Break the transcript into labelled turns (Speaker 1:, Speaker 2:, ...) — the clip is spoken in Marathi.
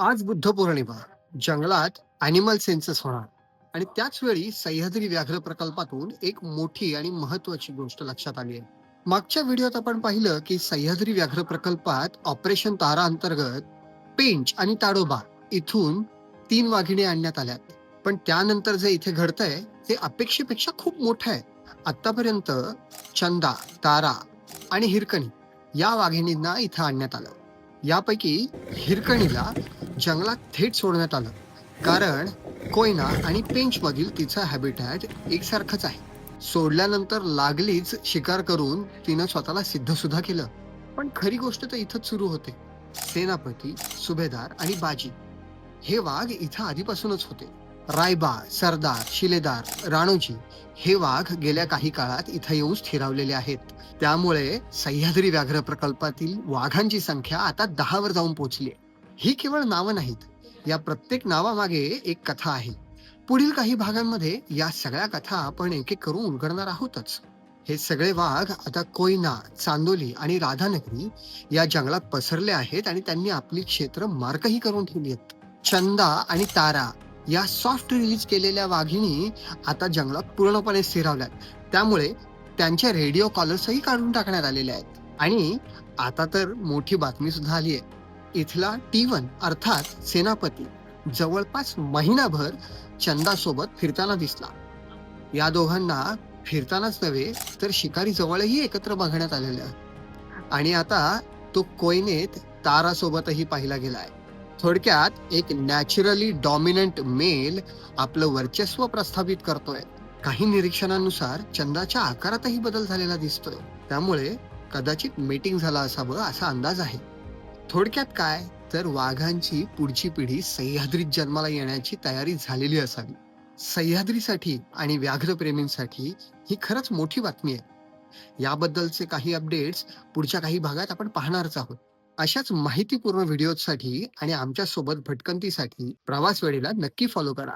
Speaker 1: आज बुद्ध पौर्णिमा. जंगलात अॅनिमल सेन्सस होणार आणि त्याच वेळी सह्याद्री व्याघ्र प्रकल्पातून एक मोठी आणि महत्वाची गोष्ट लक्षात आली आहे. मागच्या व्हिडिओत आपण पाहिलं की सह्याद्री व्याघ्र प्रकल्पात ऑपरेशन तारा अंतर्गत पेंच आणि ताडोबा इथून 3 वाघिणी आणण्यात आल्यात. पण त्यानंतर जे इथे घडतंय ते अपेक्षेपेक्षा खूप मोठं आहे. आतापर्यंत चंदा, तारा आणि हिरकणी या वाघिणींना इथं आणण्यात आलं. यापैकी हिरकणीला जंगलात थेट सोडण्यात आलं, कारण कोयना आणि पेंच मधील तिचं हॅबिटॅट एकसारखंच आहे. सोडल्यानंतर लागलीच शिकार करून तिनं स्वतःला सिद्ध सुद्धा केलं. पण खरी गोष्ट तर इथंच सुरू होते. सेनापती, सुभेदार आणि बाजी हे वाघ इथं आधीपासूनच होते. रायबा, सरदार, शिलेदार, राणोजी हे वाघ गेल्या काही काळात इथं येऊन स्थिरावलेले आहेत. त्यामुळे सह्याद्री व्याघ्र प्रकल्पातील वाघांची संख्या आता 10वर जाऊन पोहोचली. ही केवळ नावं नाहीत, या प्रत्येक नावामागे एक कथा आहे. पुढील काही भागांमध्ये या सगळ्या कथा आपण एक एक करून उलगडणार आहोतच. हे सगळे वाघ आता कोयना, चांदोली आणि राधानगरी या जंगलात पसरले आहेत आणि त्यांनी आपली क्षेत्र मार्कही करून ठेवली आहेत. चंदा आणि तारा या सॉफ्ट रिलीज केलेल्या वाघिणी आता जंगलात पूर्णपणे स्थिरावल्यात. त्यामुळे त्यांच्या रेडिओ कॉलर्सही काढून टाकण्यात आलेले आहेत. आणि आता तर मोठी बातमी सुद्धा आली आहे. इथला T1 अर्थात सेनापती जवळपास महिनाभर चंदासोबत फिरताना दिसला. या दोघांना फिरतानाच नव्हे तर शिकारी जवळही एकत्र बघण्यात आलेलं आहे. आणि आता तो कोयनेत तारासोबतही पाहिला गेलाय. थोडक्यात एक नॅचरली डॉमिनंट मेल आपलं वर्चस्व प्रस्थापित करतोय. काही निरीक्षणानुसार चंदाच्या आकारातही बदल झालेला दिसतोय. त्यामुळे कदाचित मीटिंग झाला असावं असा अंदाज आहे. थोडक्यात काय तर वाघांची पुढची पिढी सह्याद्रीत जन्माला येण्याची तयारी झालेली असावी. सह्याद्रीसाठी आणि व्याघ्रप्रेमींसाठी ही खरंच मोठी बातमी आहे. याबद्दलचे काही अपडेट्स पुढच्या काही भागात आपण पाहणारच आहोत. अशाच माहितीपूर्ण व्हिडिओसाठी आणि आमच्या सोबत भटकंतीसाठी प्रवास वेळेला नक्की फॉलो करा.